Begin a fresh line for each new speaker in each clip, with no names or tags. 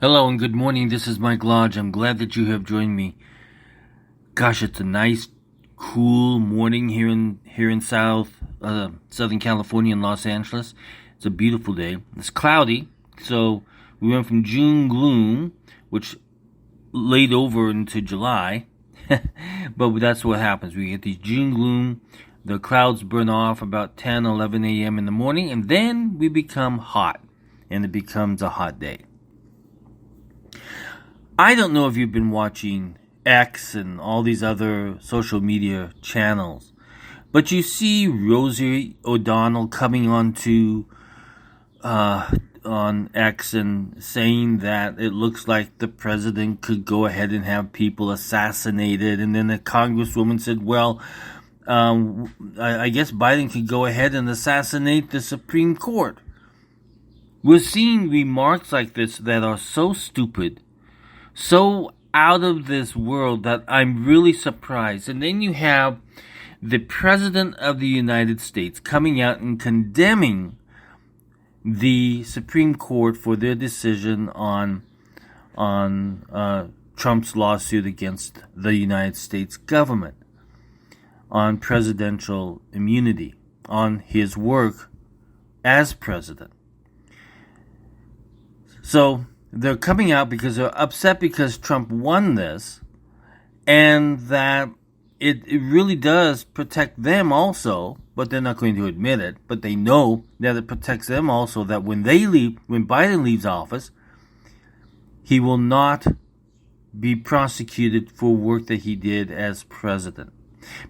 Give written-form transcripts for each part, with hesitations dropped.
Hello and good morning. This is Mike Lodge. I'm glad that you have joined me. Gosh, it's a nice, cool morning here in Southern California in Los Angeles. It's a beautiful day. It's cloudy, so we went from June gloom, which laid over into July. But that's what happens. We get these June gloom. The clouds burn off about 10, 11 a.m. in the morning, and then we become hot, and it becomes a hot day. I don't know if you've been watching X and all these other social media channels, but you see Rosie O'Donnell coming on X and saying that it looks like the president could go ahead and have people assassinated, and then the congresswoman said, well, I guess Biden could go ahead and assassinate the Supreme Court. We're seeing remarks like this that are so stupid, so out of this world, that I'm really surprised. And then you have the President of the United States coming out and condemning the Supreme Court for their decision on Trump's lawsuit against the United States government, on presidential immunity, on his work as president. So they're coming out because they're upset because Trump won this, and that it really does protect them also, but they're not going to admit it. But they know that it protects them also, that when Biden leaves office, he will not be prosecuted for work that he did as president.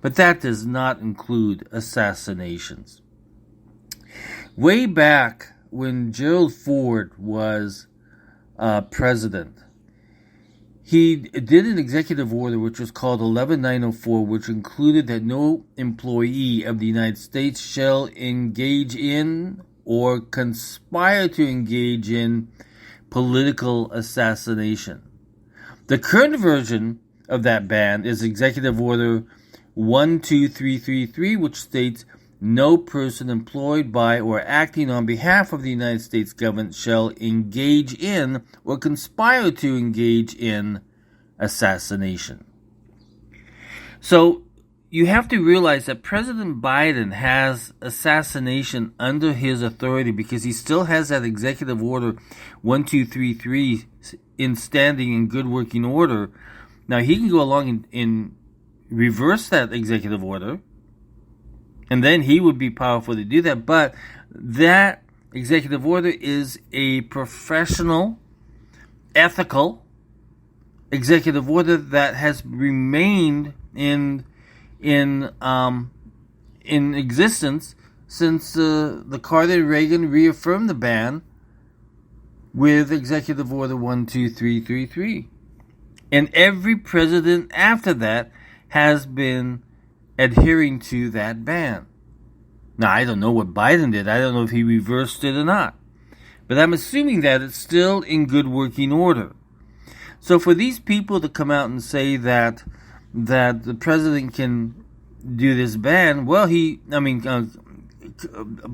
But that does not include assassinations. Way back when Gerald Ford was president, he did an executive order which was called 11904, which included that no employee of the United States shall engage in or conspire to engage in political assassination. The current version of that ban is Executive Order 12333, which states, no person employed by or acting on behalf of the United States government shall engage in or conspire to engage in assassination. So you have to realize that President Biden has assassination under his authority because he still has that Executive Order 1233 in standing in good working order. Now he can go along and reverse that executive order, and then he would be powerful to do that. But that executive order is a professional, ethical executive order that has remained in existence since the Carter and Regan reaffirmed the ban with Executive Order 12333. And every president after that has been adhering to that ban. Now, I don't know what Biden did. I don't know if he reversed it or not. But I'm assuming that it's still in good working order. So for these people to come out and say that the president can do this ban, well,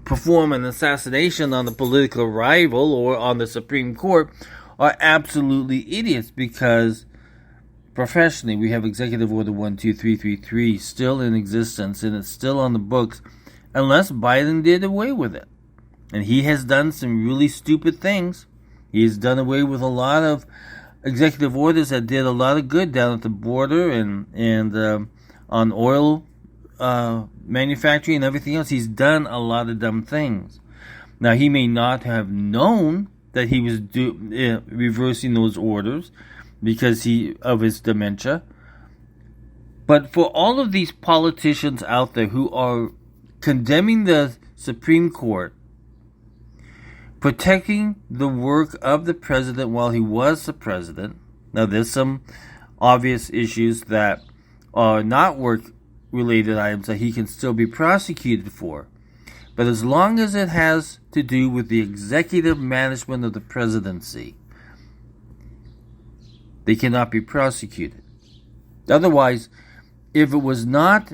perform an assassination on the political rival or on the Supreme Court, are absolutely idiots, because professionally, we have Executive Order 12333 still in existence, and it's still on the books, unless Biden did away with it. And he has done some really stupid things. He has done away with a lot of executive orders that did a lot of good down at the border and on oil manufacturing and everything else. He's done a lot of dumb things. Now, he may not have known that he was reversing those orders because of his dementia. But for all of these politicians out there who are condemning the Supreme Court, protecting the work of the president while he was the president, now there's some obvious issues that are not work-related items that he can still be prosecuted for. But as long as it has to do with the executive management of the presidency, they cannot be prosecuted. Otherwise, if it was not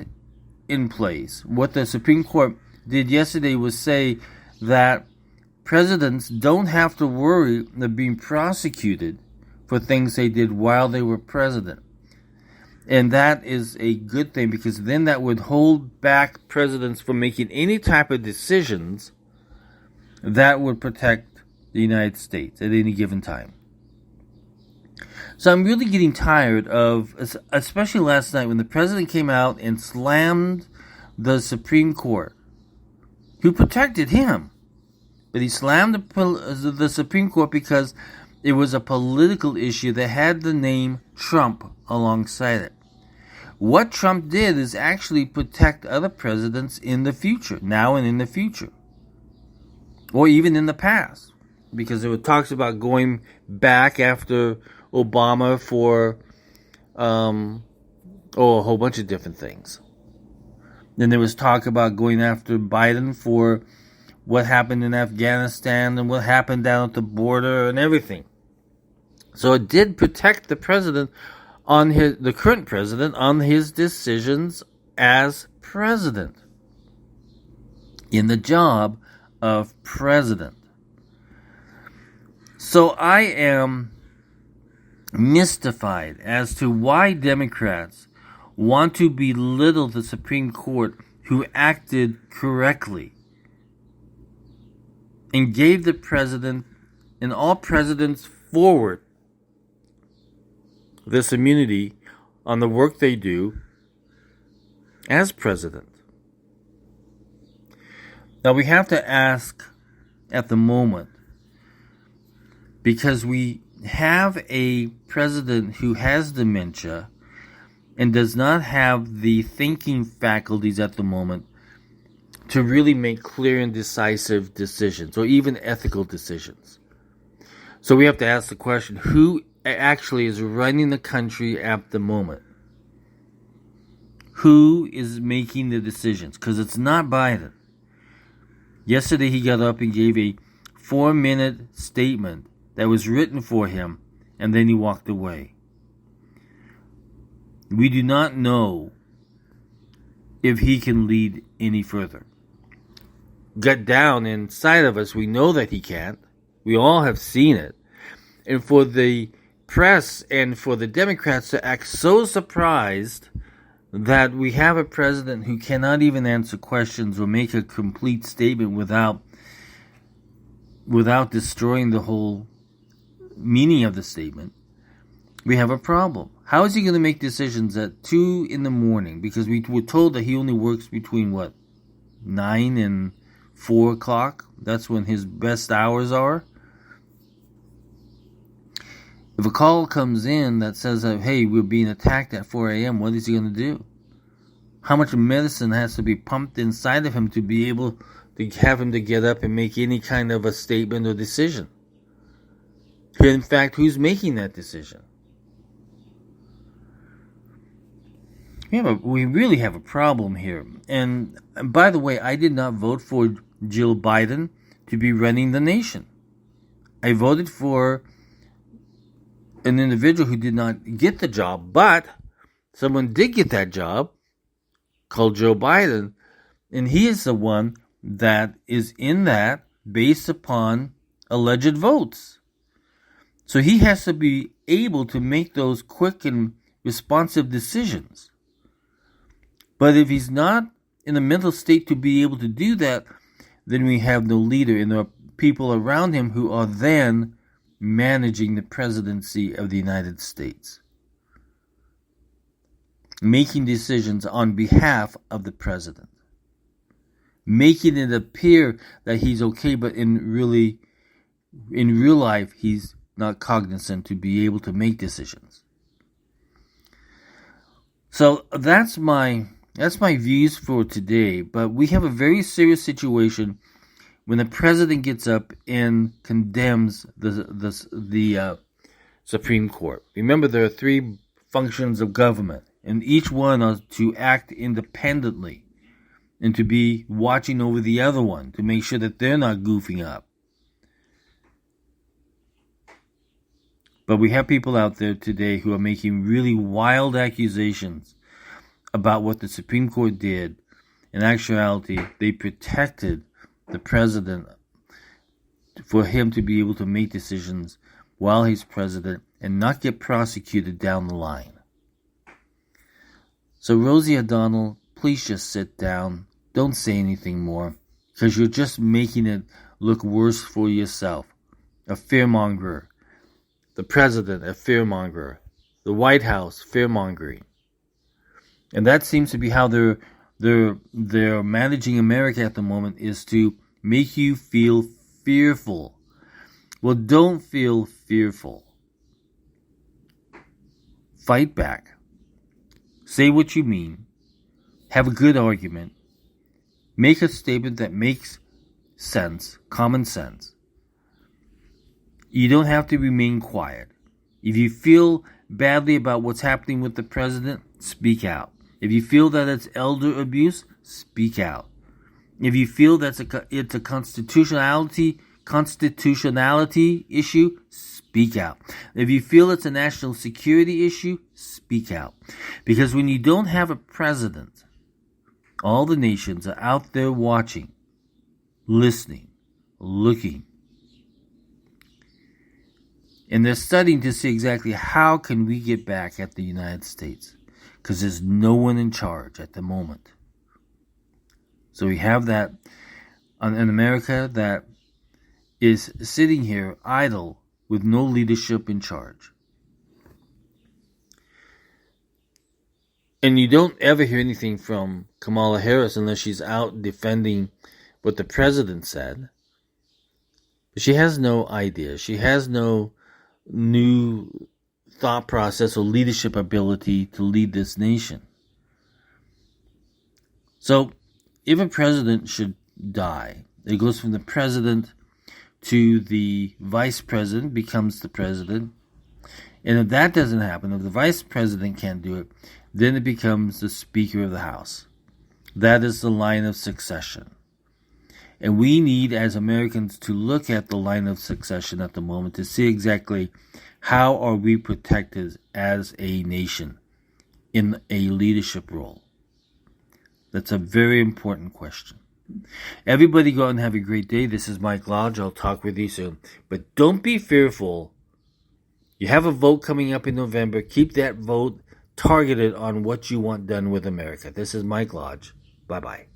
in place, what the Supreme Court did yesterday was say that presidents don't have to worry of being prosecuted for things they did while they were president. And that is a good thing, because then that would hold back presidents from making any type of decisions that would protect the United States at any given time. So I'm really getting tired of, especially last night when the president came out and slammed the Supreme Court, who protected him. But he slammed the Supreme Court because it was a political issue that had the name Trump alongside it. What Trump did is actually protect other presidents in the future, now and in the future, or even in the past, because it talks about going back after Obama for a whole bunch of different things. Then there was talk about going after Biden for what happened in Afghanistan and what happened down at the border and everything. So it did protect the president the current president on his decisions as president in the job of president. So I am mystified as to why Democrats want to belittle the Supreme Court, who acted correctly and gave the president and all presidents forward this immunity on the work they do as president. Now we have to ask at the moment, because we have a president who has dementia and does not have the thinking faculties at the moment to really make clear and decisive decisions, or even ethical decisions. So we have to ask the question, who actually is running the country at the moment? Who is making the decisions? Because it's not Biden. Yesterday he got up and gave a 4-minute statement that was written for him, and then he walked away. We do not know if he can lead any further. Gut down inside of us, we know that he can't. We all have seen it. And for the press and for the Democrats to act so surprised that we have a president who cannot even answer questions or make a complete statement without destroying the whole meaning of the statement, we have a problem. How is he going to make decisions at 2 a.m? Because we were told that he only works between 9 and 4 o'clock. That's when his best hours are. If a call comes in that says, hey, we're being attacked at 4 a.m., what is he going to do? How much medicine has to be pumped inside of him to be able to have him to get up and make any kind of a statement or decision? In fact, who's making that decision? We really have a problem here. And by the way, I did not vote for Jill Biden to be running the nation. I voted for an individual who did not get the job, but someone did get that job, called Joe Biden, and he is the one that is in that based upon alleged votes. So he has to be able to make those quick and responsive decisions. But if he's not in a mental state to be able to do that, then we have no leader, and there are people around him who are then managing the presidency of the United States, making decisions on behalf of the president, making it appear that he's okay, but in real life he's not cognizant to be able to make decisions. So that's my views for today. But we have a very serious situation when the president gets up and condemns the Supreme Court. Remember, there are 3 functions of government, and each one is to act independently and to be watching over the other one to make sure that they're not goofing up. But we have people out there today who are making really wild accusations about what the Supreme Court did. In actuality, they protected the president for him to be able to make decisions while he's president and not get prosecuted down the line. So Rosie O'Donnell, please just sit down. Don't say anything more, because you're just making it look worse for yourself. A fearmonger. The president, a fearmonger. The White House, fearmongering. And that seems to be how they're managing America at the moment, is to make you feel fearful. Well, don't feel fearful. Fight back. Say what you mean. Have a good argument. Make a statement that makes sense, common sense. You don't have to remain quiet. If you feel badly about what's happening with the president, speak out. If you feel that it's elder abuse, speak out. If you feel that it's a constitutionality issue, speak out. If you feel it's a national security issue, speak out. Because when you don't have a president, all the nations are out there watching, listening, looking. And they're studying to see exactly how can we get back at the United States. Because there's no one in charge at the moment. So we have that in America that is sitting here idle with no leadership in charge. And you don't ever hear anything from Kamala Harris unless she's out defending what the president said. But she has no idea. She has no new thought process or leadership ability to lead this nation. So, if a president should die, it goes from the president to the vice president, becomes the president. And if that doesn't happen, if the vice president can't do it, then it becomes the Speaker of the House. That is the line of succession. And we need, as Americans, to look at the line of succession at the moment to see exactly how are we protected as a nation in a leadership role. That's a very important question. Everybody go out and have a great day. This is Mike Lodge. I'll talk with you soon. But don't be fearful. You have a vote coming up in November. Keep that vote targeted on what you want done with America. This is Mike Lodge. Bye-bye.